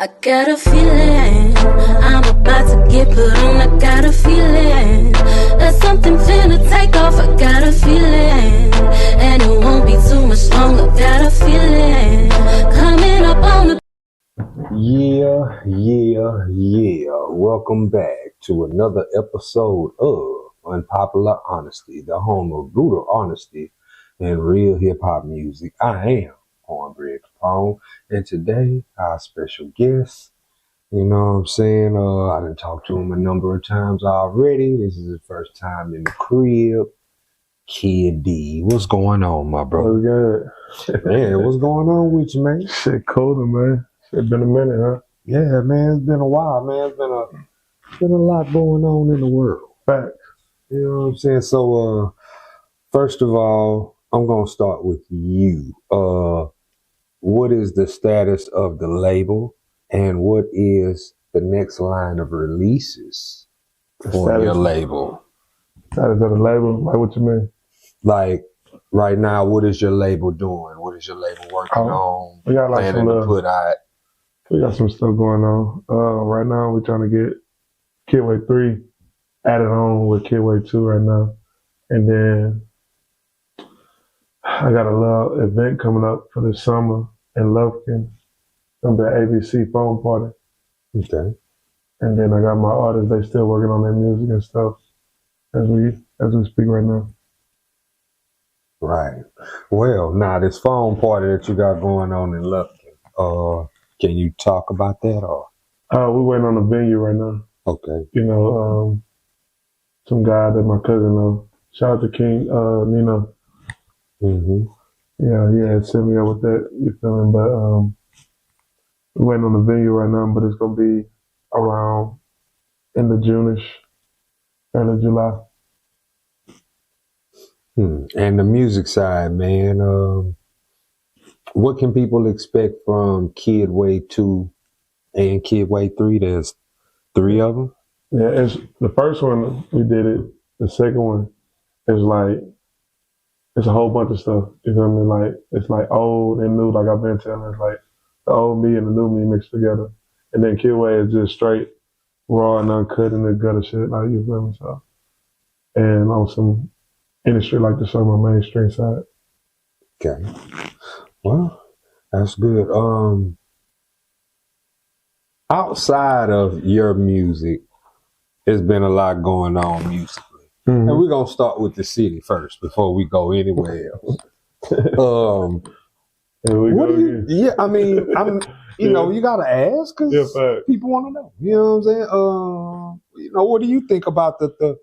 I got a feeling I'm about to get put on. I got a feeling that something finna take off. I got a feeling, and it won't be too much longer. Got a feeling coming up on the. Yeah. Welcome back to another episode of Unpopular Honesty, the home of brutal honesty and real hip-hop music. I am Cornbread Capone, and today our special guest, you know what I'm saying, I done talked to him a number of times already. This is his first time in the crib. Kidd Dee. What's going on, my bro? Good. Man, what's going on with you, man? Shit colder, man. It's been a minute, huh? Yeah, man, it's been a while, man. It's been a lot going on in the world. Facts. You know what I'm saying? So, first of all, I'm gonna start with you. What is the status of the label, and what is the next line of releases for your label? Status of the label? Like, what you mean? Like, right now, what is your label doing? What is your label working on? We got like planning to put out? We got some stuff going on. Right now, we're trying to get Kidway 3 added on with Kidway 2 right now. And then I got a little event coming up for this summer in Lufkin. It's going to be an ABC phone party. Okay. And then I got my artists, they still working on their music and stuff as we speak right now. Right. Well, now this phone party that you got going on in Lufkin, can you talk about that or? We're waiting on the venue right now. Okay. You know, some guy that my cousin knows. Shout out to King Nino. Mm-hmm. Yeah, he had set me up with that, you feel me? But we're waiting on the venue right now, but it's gonna be around end of June-ish, early July. And the music side, man, what can people expect from Kidway 2 and Kidway 3? There's 3 of them? Yeah, it's the first one we did it. The second one is like, it's a whole bunch of stuff. You feel me? Like, it's like old and new, like I've been telling. It's like the old me and the new me mixed together. And then Kidway is just straight raw and uncut and the gutter shit, like, you feel me? So, and on some industry like to show my mainstream side. Okay. Well, that's good. Outside of your music, there's been a lot going on musically. Mm-hmm. And we're going to start with the city first before we go anywhere else. I mean, you know, you got to ask because people want to know. You know what I'm saying? You know, what do you think about the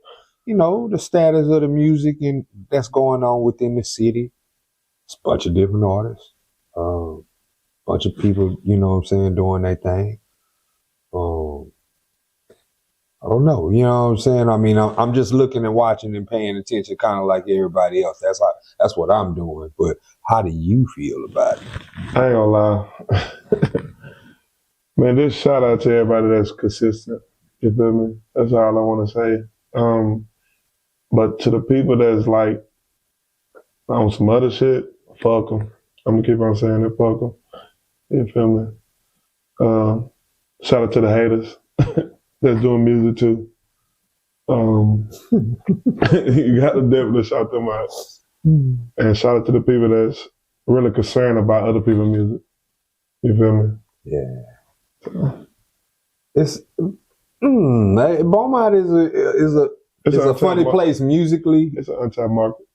you know, the status of the music and that's going on within the city? It's a bunch of different artists, bunch of people, you know what I'm saying, doing their thing. I don't know, you know what I'm saying? I mean, I'm just looking and watching and paying attention kind of like everybody else. That's what I'm doing. But how do you feel about it? I ain't gonna lie. Man, this shout out to everybody that's consistent. You feel me? That's all I want to say. But to the people that's like on some other shit, fuck them. I'm gonna keep on saying it, fuck them. You feel me? Shout out to the haters that's doing music too. You gotta definitely shout them out. And shout out to the people that's really concerned about other people's music. You feel me? Yeah. It's Beaumont is a funny place musically. It's an untapped market.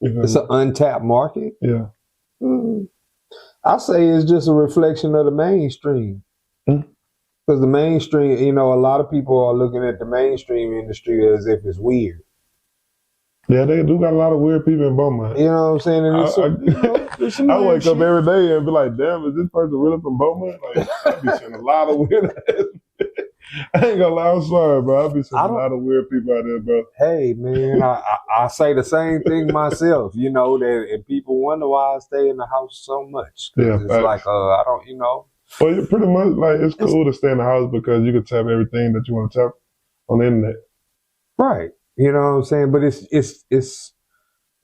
It's an untapped market? Yeah. I say it's just a reflection of the mainstream. Because the mainstream, you know, a lot of people are looking at the mainstream industry as if it's weird. Yeah, they do got a lot of weird people in Beaumont. You know what I'm saying? And I wake up every day and be like, damn, is this person really from Beaumont? Like, I be seeing a lot of weird I ain't gonna lie, I'm sorry, bro. I be seeing a lot of weird people out there, bro. Hey, man, I say the same thing myself, you know, that and people wonder why I stay in the house so much. Yeah, it's like, I don't, you know. Well, you're pretty much like, it's cool to stay in the house because you can tap everything that you want to tap on the internet. Right. You know what I'm saying? But it's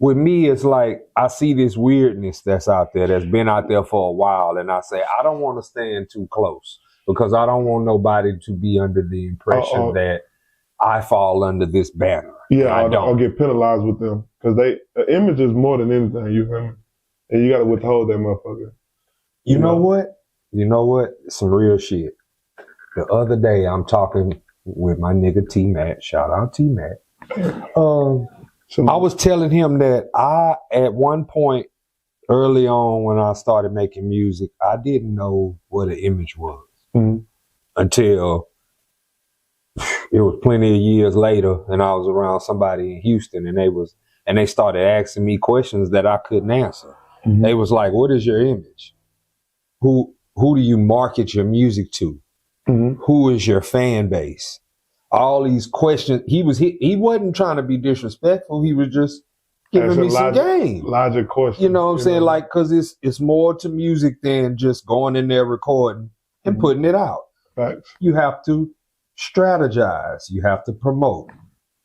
with me, it's like I see this weirdness that's out there, that's been out there for a while, and I say, I don't want to stand too close. because I don't want nobody to be under the impression that I fall under this banner. Yeah, I don't. Or get penalized with them. Because the image is more than anything, you feel me? And you got to withhold that motherfucker. You know what? You know what? Some real shit. The other day, I'm talking with my nigga T-Mac. Shout out T-Mac. I was telling him that at one point early on when I started making music, I didn't know what an image was until it was plenty of years later, and I was around somebody in Houston, and they started asking me questions that I couldn't answer. They was like, "What is your image? Who do you market your music to? Who is your fan base?" All these questions. He wasn't trying to be disrespectful. He was just giving me some game. Logic questions. You know what I'm saying? Like, cause it's more to music than just going in there recording and putting it out. Facts. You have to strategize. You have to promote.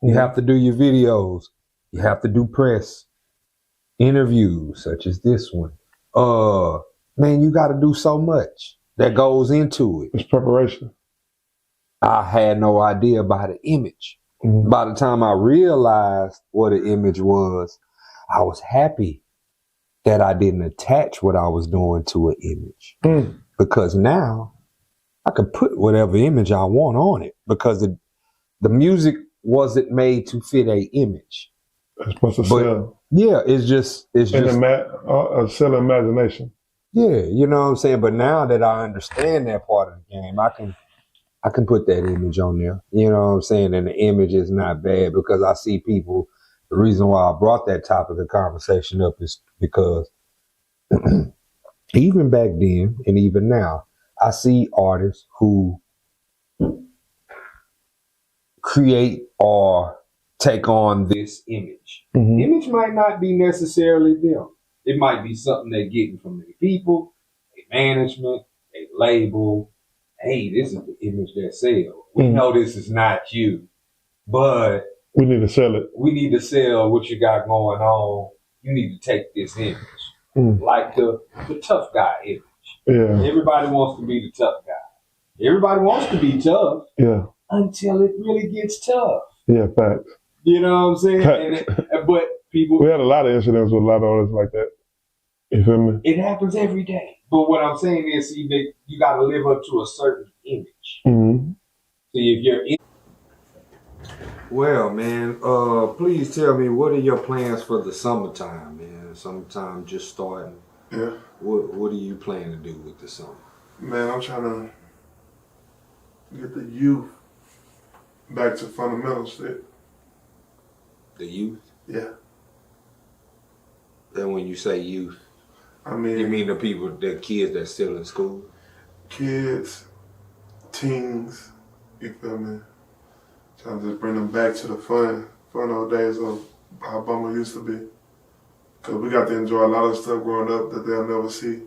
You have to do your videos. You have to do press interviews such as this one. Man, you got to do so much that goes into it. It's preparation. I had no idea about the image. By the time I realized what an image was, I was happy that I didn't attach what I was doing to an image. Because now I could put whatever image I want on it, because the music wasn't made to fit a image. It's supposed to sell. Yeah, it's just sell imagination. Yeah, you know what I'm saying? But now that I understand that part of the game, I can put that image on there. You know what I'm saying? And the image is not bad, because I see people. The reason why I brought that topic of conversation up is because even back then and even now, I see artists who create or take on this image. Image might not be necessarily them. It might be something they're getting from their people, their management, their label. Hey, this is the image that sells. We know this is not you, but we need to sell it. We need to sell what you got going on. You need to take this image. Like the tough guy image. Yeah. Everybody wants to be the tough guy. Everybody wants to be tough. Yeah. Until it really gets tough. Yeah, facts. You know what I'm saying? But people... We had a lot of incidents with a lot of artists like that. You feel me? It happens every day. But what I'm saying is, see, that you got to live up to a certain image. See, if you're in... Well, man, please tell me, what are your plans for the summertime, man? Summertime just starting. Yeah. What do you plan to do with the summer? Man, I'm trying to get the youth back to fundamental shit. The youth? Yeah. And when you say youth, I mean... You mean the kids that's still in school? Kids, teens, you feel me? Trying to just bring them back to the fun old days of how Bummer used to be. Because we got to enjoy a lot of stuff growing up that they'll never see.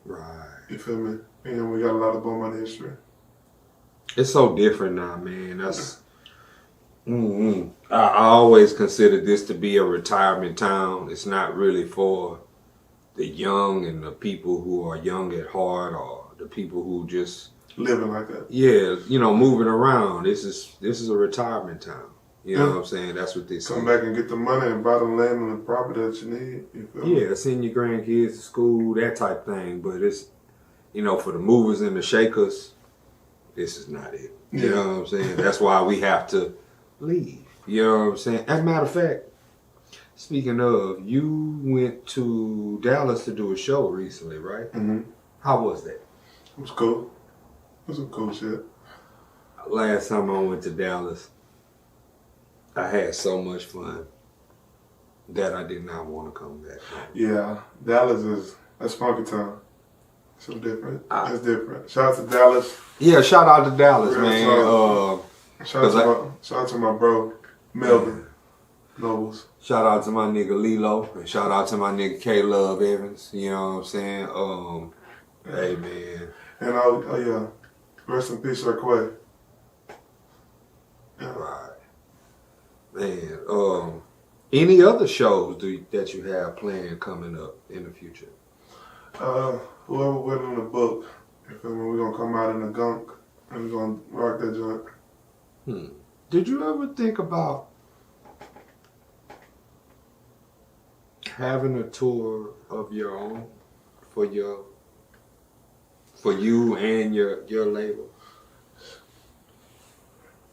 Right. You feel me? And we got a lot of Bummer history. It's so different now, man. That's... I always considered this to be a retirement town. It's not really for the young and the people who are young at heart, or the people who just living like that. Yeah, you know, moving around. This is a retirement town. You know what I'm saying? That's what they say. Come back and get the money and buy the land and the property that you need. You feel me? Send your grandkids to school, that type thing. But it's, you know, for the movers and the shakers, this is not it. You know what I'm saying? That's why we have to leave. You know what I'm saying? As a matter of fact, speaking of, you went to Dallas to do a show recently, right? How was that? It was cool. It was some cool shit. Last time I went to Dallas, I had so much fun that I did not want to come back home. Yeah, Dallas that's funky town. So different. It's different. Shout out to Dallas. Yeah, shout out to Dallas, man. Shout out to my bro, Melvin Nobles. Shout out to my nigga Lilo, and shout out to my nigga K-Love Evans. You know what I'm saying? Hey, man. And rest in peace, Raquel. Yeah. Right. Man, any other shows that you have planned coming up in the future? Whoever went on the book You feel me? We're gonna come out in the gunk and we're gonna rock that joint. Did you ever think about having a tour of your own for you and your label?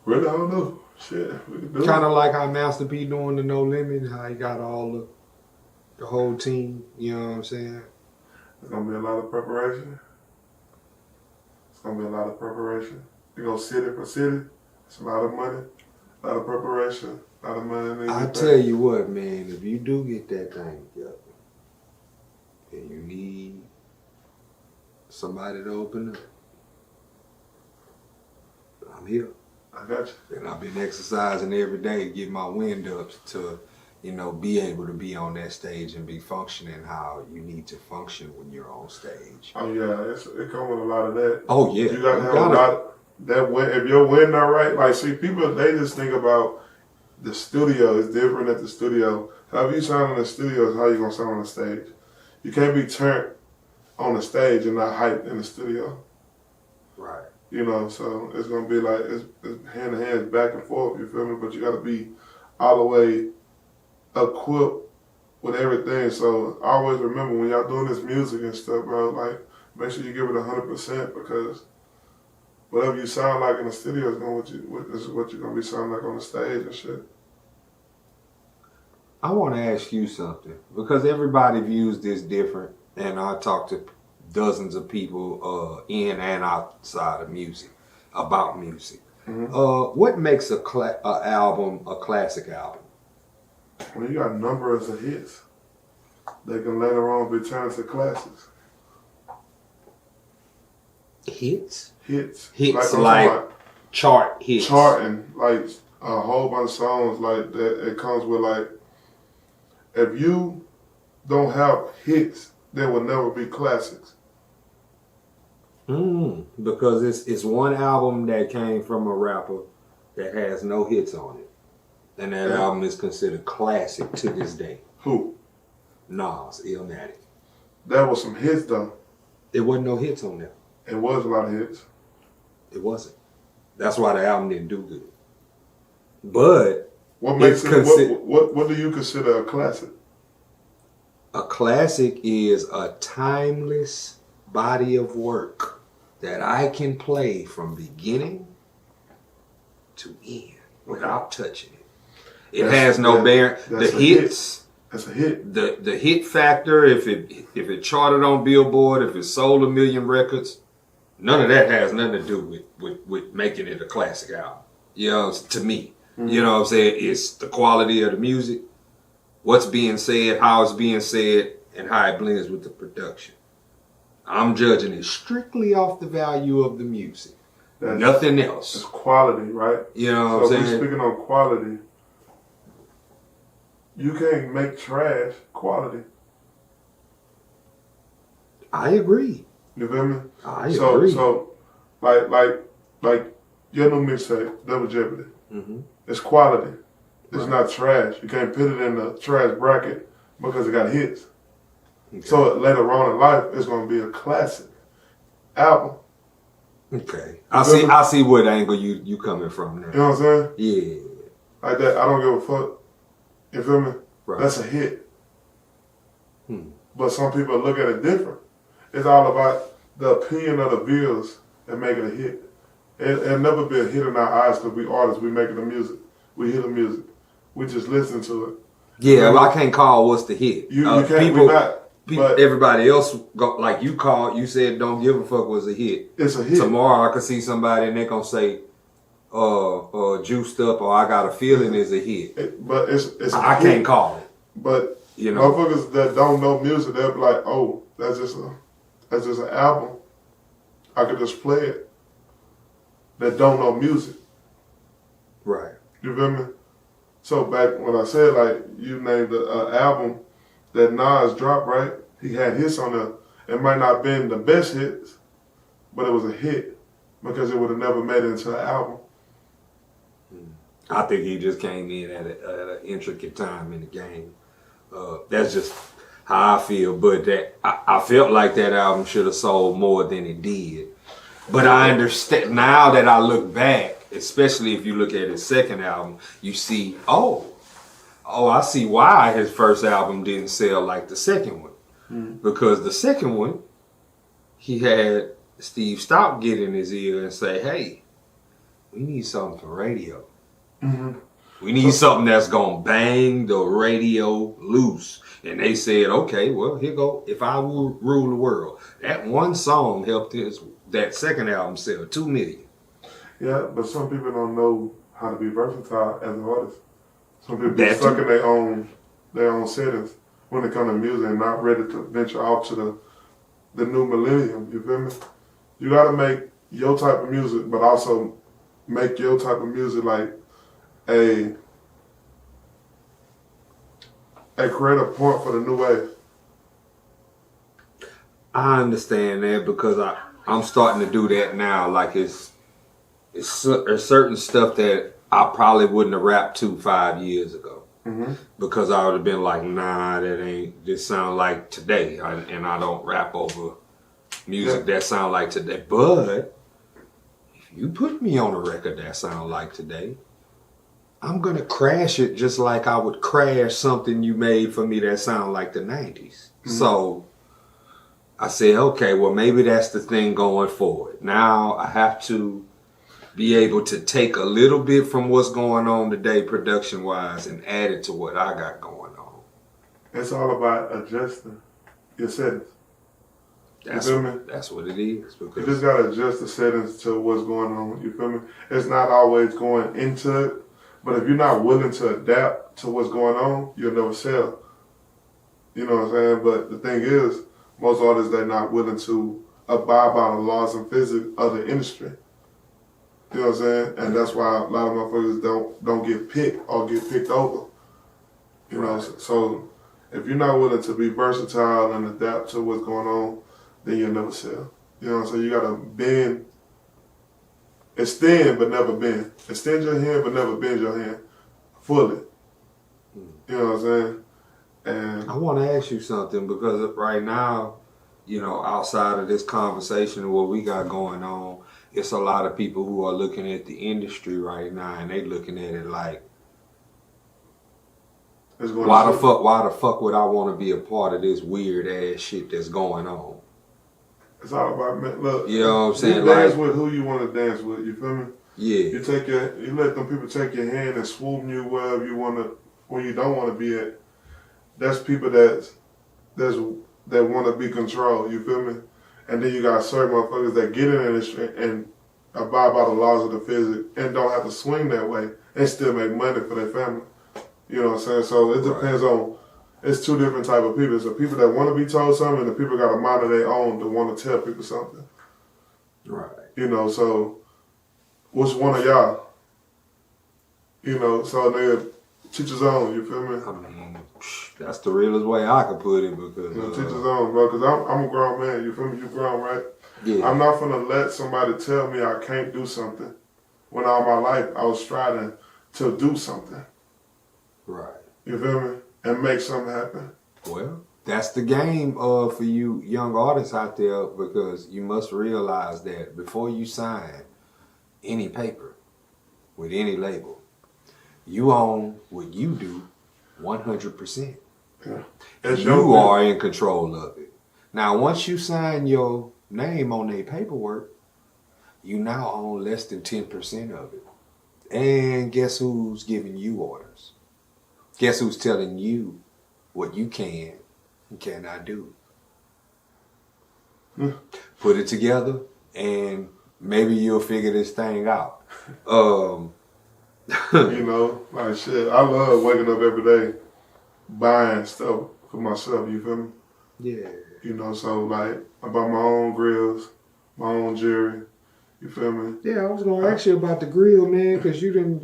Really, I don't know. Shit, we can do it. Kind of like how Master P doing the No Limit, how he got all the whole team. You know what I'm saying? It's gonna be a lot of preparation. You go city for city. It's a lot of money, a lot of preparation, a lot of money. I tell you what, man, if you do get that thing together, and you need somebody to open up, I'm here. I got you. And I've been exercising every day, get my wind up to, be able to be on that stage and be functioning how you need to function when you're on stage. Oh yeah, it comes with a lot of that. Oh yeah, you gotta have a lot. That if your wind not right, like see people, they just think about the studio is different at the studio. However you sound in the studio is how you gonna sound on the stage. You can't be turned on the stage and not hyped in the studio. Right. So it's gonna be like it's hand to hand, back and forth. You feel me? But you gotta be all the way equipped with everything. So I always remember when y'all doing this music and stuff, bro. Like make sure you give it 100% because whatever you sound like in the studio is what you're gonna be sounding like on the stage and shit. I want to ask you something because everybody views this different, and I talk to dozens of people in and outside of music about music. Mm-hmm. What makes a album a classic album? When you got numbers of hits, they can later on be turned to classics. Hits? Hits Like chart hits. Charting, like a whole bunch of songs like that. It comes with like, if you don't have hits, there will never be classics. Because it's one album that came from a rapper that has no hits on it. And that album is considered classic to this day. Who? Nas, Illmatic. That was some hits though. There wasn't no hits on there. It was a lot of hits. It wasn't. That's why the album didn't do good. But what makes it? What do you consider a classic? A classic is a timeless body of work that I can play from beginning to end without touching it. It has no bearing. The hits. That's a hit. The hit factor. If it charted on Billboard, if it sold 1 million records, none of that has nothing to do with making it a classic album. To me. Mm-hmm. You know what I'm saying? It's the quality of the music, what's being said, how it's being said, and how it blends with the production. I'm judging it strictly off the value of the music. Nothing else. It's quality, right? You know what I'm saying? So we're speaking on quality. You can't make trash quality. I agree. You feel me? I agree. So, like your new mixtape, Double Jeopardy. Mm-hmm. It's quality. It's not trash. You can't put it in the trash bracket because it got hits. Okay. So later on in life, it's going to be a classic album. Okay. I see what angle you coming from now. You know what I'm saying? Yeah. Like that, I don't give a fuck. You feel me? Right. That's a hit. But some people look at it different. It's all about the opinion of the viewers that make it a hit. It'll never be a hit in our eyes because we artists, we making the music. We hear the music. We just listen to it. Yeah, well, I can't call what's the hit. You can't, people, everybody else, like you called, you said don't give a fuck was a hit. It's a hit. Tomorrow I could see somebody and they gonna say, juiced up or I got a feeling is a hit. But it's I can't call it. But motherfuckers that don't know music, they'll be like, oh, that's just an album. I could just play it. That don't know music. Right. You feel me? So back when I said like you named the album that Nas dropped, right? He had hits on there. It might not have been the best hits, but it was a hit because it would have never made it into an album. I think he just came in at an intricate time in the game. That's just how I feel, but that I felt like that album should have sold more than it did. But I understand now that I look back, especially if you look at his second album, you see, oh, I see why his first album didn't sell like the second one. Because the second one, he had Steve Stout get in his ear and say, hey, we need something for radio. We need something that's going to bang the radio loose. And they said, okay, well, here go. If I Will Rule the World. That one song helped that second album sell 2 million. Yeah, but some people don't know how to be versatile as an artist. Some people be stuck in their own settings when it comes to music and not ready to venture out to the new millennium. You feel me? You got to make your type of music, but also make your type of music like a creative point for the new wave. I understand that because I'm starting to do that now. Like there's certain stuff that I probably wouldn't have rapped to 5 years ago. Because I would have been like, nah, this sound like today. And I don't rap over music that sound like today. But if you put me on a record that sound like today, I'm going to crash it just like I would crash something you made for me that sound like the 90s. So I said, okay, well, maybe that's the thing going forward. Now I have to be able to take a little bit from what's going on today production-wise and add it to what I got going on. It's all about adjusting your settings. That's what it is. Because you just got to adjust the settings to what's going on. You feel me? It's not always going into it, but if you're not willing to adapt to what's going on, you'll never sell. You know what I'm saying? But the thing is, most artists, they're not willing to abide by the laws and physics of the industry. You know what I'm saying? And that's why a lot of motherfuckers don't get picked or get picked over. You know, so if you're not willing to be versatile and adapt to what's going on, then you'll never sell. You know what I'm saying? You gotta bend, extend but never bend. Extend your hand but never bend your hand fully. You know what I'm saying? And I want to ask you something because right now, you know, outside of this conversation and what we got going on, it's a lot of people who are looking at the industry right now and they looking at it like, why the fuck would I want to be a part of this weird ass shit that's going on? It's all about, look, you know what I'm saying? You dance with who you want to dance with, you feel me? Yeah. You let them people take your hand and swoop you wherever you want to, where you don't want to be at. That's people that want to be controlled, you feel me? And then you got certain motherfuckers that get in the industry and abide by the laws of the physics and don't have to swing that way and still make money for their family. You know what I'm saying? So it depends on, it's two different type of people. So people that want to be told something and the people got a mind of their own to want to tell people something. Right. You know, so which one of y'all? You know, so nigga, teach his own, you feel me? I mean, that's the realest way I could put it because... You know, teach his own, bro, because I'm a grown man, you feel me? You grown, right? Yeah. I'm not gonna let somebody tell me I can't do something when all my life I was striving to do something. Right. You feel me? And make something happen. Well, that's the game for you young artists out there because you must realize that before you sign any paper with any label, you own what you do 100%. Yeah. You are in control of it. Now, once you sign your name on their paperwork, you now own less than 10% of it. And guess who's giving you orders? Guess who's telling you what you can and cannot do? Put it together and maybe you'll figure this thing out. You know, like shit, I love waking up every day buying stuff for myself, you feel me? Yeah. You know, so like I buy my own grills, my own jewelry, you feel me? Yeah, I was gonna ask you about the grill, man, because you didn't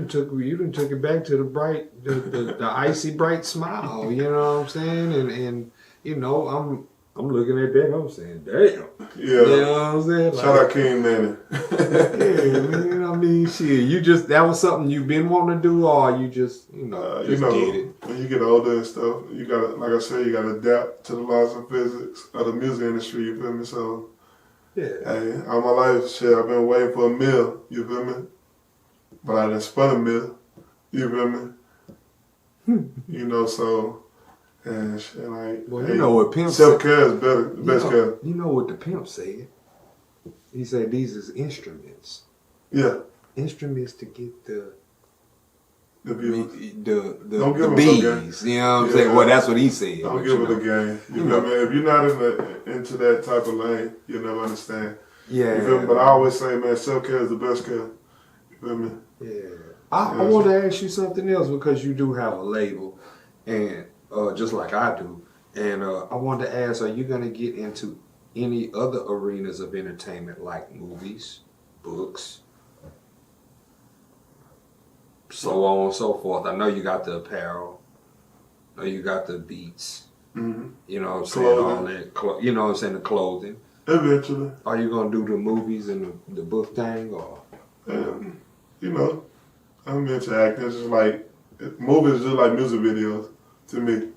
took it back to the icy bright smile. You know what I'm saying? And you know, I'm looking at that. I'm saying, damn. Yeah. You know what I'm saying? Shout out King Manny. Yeah, man. I mean, mean, shit, that was something you've been wanting to do, or you just, did it? When you get older and stuff, you gotta, like I said, you gotta adapt to the laws of physics of the music industry, you feel me? So, Yeah. hey, all my life, shit, I've been waiting for a meal, you feel me? But I done spun a meal, you feel me? So, and shit, like, well, you know what pimp self-care is better, the best care. You know what the pimp said? He said these is instruments. Yeah. Instruments to get the views. The bees. You know what I'm saying? Well, that's what he said. Don't give it a game. You know what I mean? If you're not into that type of lane, you'll never understand. Yeah. You feel me? But I always say, man, self-care is the best care. You feel me? Yeah. I want to ask you something else because you do have a label, and just like I do. And I wanted to ask, are you going to get into any other arenas of entertainment like movies, books, so on and so forth? I know you got the apparel. I know you got the beats. Mm-hmm. You know what I'm saying? All that. You know what I'm saying? The clothing. Eventually. Are you going to do the movies and the book thing? Or I'm into acting. It's just like, movies just like music videos to me.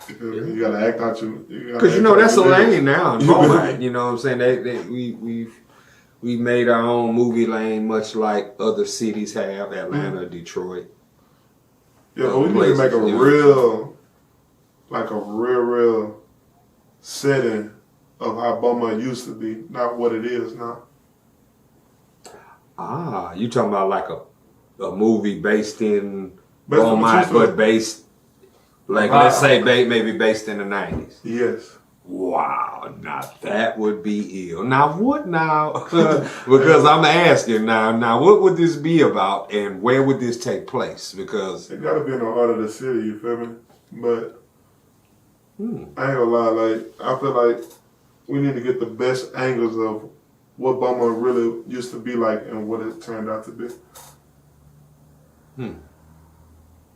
You gotta act out because that's a lane now in Beaumont. You know what I'm saying? We made our own movie lane, much like other cities have, Atlanta, Detroit. Yeah, but we need to make a real setting of how Beaumont used to be, not what it is now. Ah, you talking about like a movie based in Beaumont, but based. Like, let's say maybe based in the 90s. Yes. Wow, now that would be ill. Now what now? Because I'm asking now what would this be about and where would this take place? Because it gotta be in the heart of the city, you feel me? But I ain't gonna lie, like, I feel like we need to get the best angles of what Beaumont really used to be like and what it turned out to be.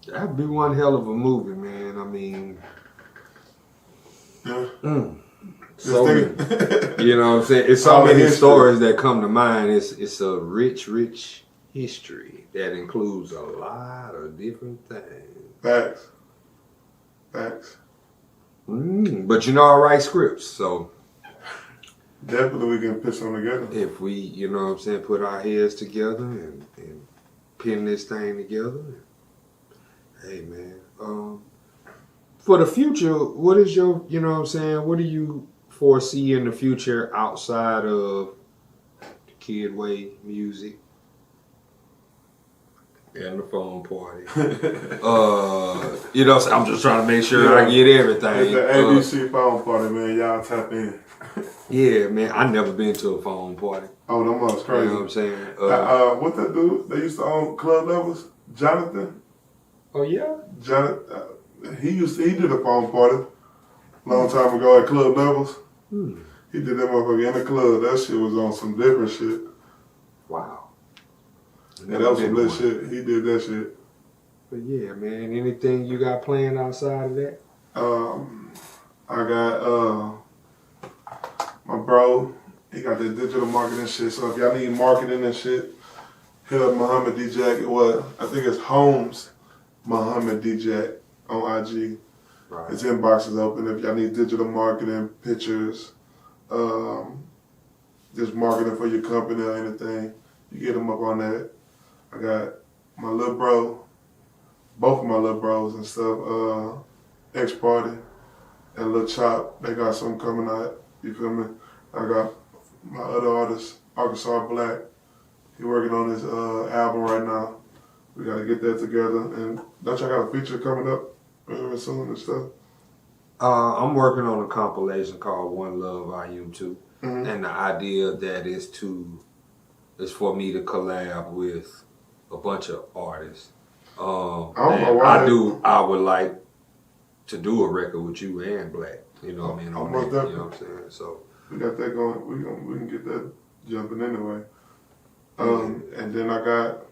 That'd be one hell of a movie, man. I mean, yeah. So many, you know what I'm saying? It's so many stories that come to mind. It's a rich history that includes a lot of different things. Facts. But I write scripts, so definitely we can put something together. If we, you know what I'm saying, put our heads together and pin this thing together. Hey, man. For the future, what is your, you know what I'm saying, what do you foresee in the future outside of the Kidd Way music and the phone party? I'm just trying to make sure I get everything. It's the ABC phone party, man. Y'all tap in. Yeah, man. I never been to a phone party. Oh, them was crazy. You know what I'm saying? What that dude? They used to own Club Levels? Jonathan? Oh, yeah? Jonathan, he did a phone party a long time ago at Club Levels. He did that motherfucker in the club. That shit was on some different shit. Wow. Yeah, that was some lit shit. He did that shit. But yeah, man, anything you got planned outside of that? I got my bro, he got the digital marketing shit. So if y'all need marketing and shit, hit up Muhammad DJ. Well, I think it's Holmes Muhammad DJ on IG. Right. His inbox is open if y'all need digital marketing, pictures, just marketing for your company or anything. You get them up on that. I got my little bro, both of my little bros and stuff, X Party and Lil Chop. They got something coming out. You feel me? I got my other artist, Arkansas Black. He working on his album right now. We gotta get that together. And don't y'all got a feature coming up soon and stuff? I'm working on a compilation called One Love Volume 2. Mm-hmm. And the idea of that is for me to collab with a bunch of artists. I would like to do a record with you and Black. You know what I mean? On that, you know what I'm saying? So we got that going. We can get that jumping anyway. And then I got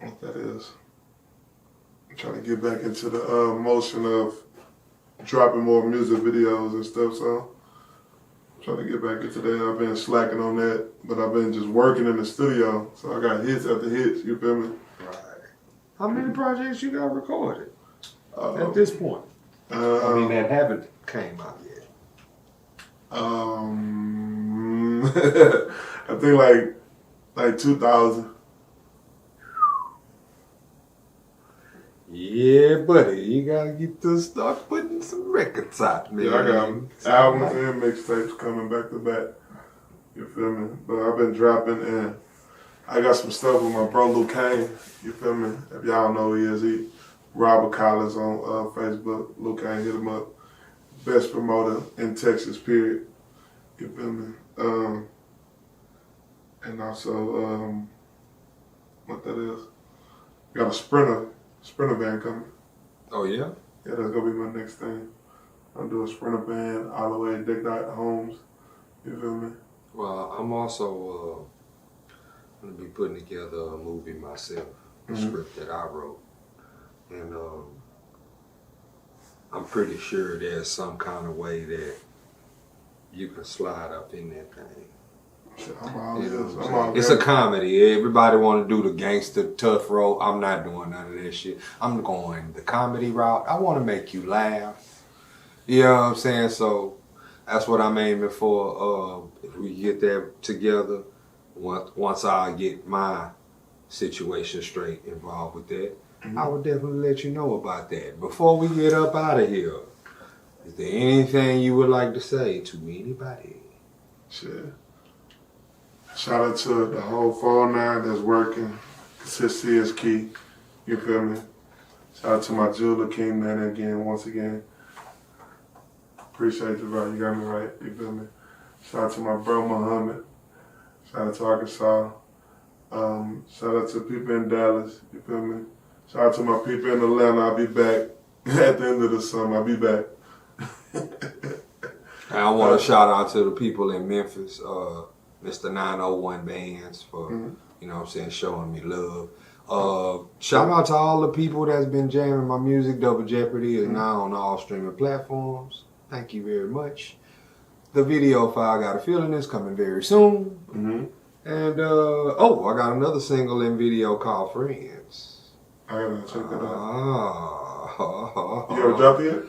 what that is. I'm trying to get back into the motion of dropping more music videos and stuff. So I'm trying to get back into that. I've been slacking on that, but I've been just working in the studio. So I got hits after hits, you feel me? Right. How many projects you got recorded at this point? That haven't came out yet. I think like 2,000. Yeah, buddy, you gotta get to start putting some records out, man. Yeah, I got albums and mixtapes coming back to back. You feel me? But I've been dropping, and I got some stuff with my bro Luke Kane. You feel me? If y'all know who he is, he Robert Collins on Facebook. Luke Kane, hit him up. Best promoter in Texas, period. You feel me? And also, what that is? Got a Sprinter band coming. Oh yeah? Yeah, that's gonna be my next thing. I'll do a Sprinter band all the way decked out homes. You feel me? Well, I'm also gonna be putting together a movie myself, a script that I wrote, and I'm pretty sure there's some kind of way that you can slide up in that thing. It's a comedy. Everybody want to do the gangster tough role. I'm not doing none of that shit. I'm going the comedy route. I want to make you laugh. You know what I'm saying? So that's what I'm aiming for. If we get that together, once I get my situation straight involved with that, I will definitely let you know about that. Before we get up out of here, is there anything you would like to say to anybody? Shit. Shout out to the whole 409 that's working. Consistency is key. You feel me? Shout out to my jeweler King man again, once again. Appreciate you, bro. You got me right. You feel me? Shout out to my bro Muhammad. Shout out to Arkansas. Shout out to people in Dallas. You feel me? Shout out to my people in Atlanta. I'll be back at the end of the summer. I'll be back. I want to shout out to the people in Memphis. Mr. 901 Bands for, you know what I'm saying, showing me love. Shout out to all the people that's been jamming my music. Double Jeopardy is now on all streaming platforms. Thank you very much. The video file, Got a Feeling, is coming very soon. And, I got another single in video called Friends. I gotta check that out. You ever dropped it yet?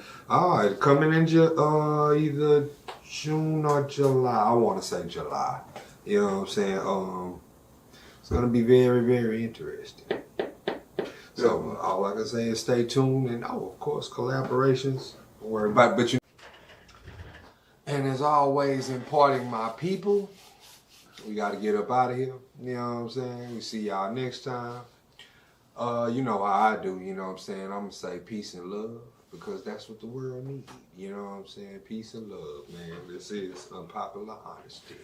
It's coming in either June or July. I want to say July. You know what I'm saying? It's going to be very, very interesting. So all I can say is stay tuned, and of course, collaborations. Don't worry about it, but you. And as always, imparting my people, we got to get up out of here. You know what I'm saying? We see y'all next time. You know how I do. You know what I'm saying? I'm gonna say peace and love, because that's what the world needs. You know what I'm saying? Peace and love, man. This is Unpopular Honesty.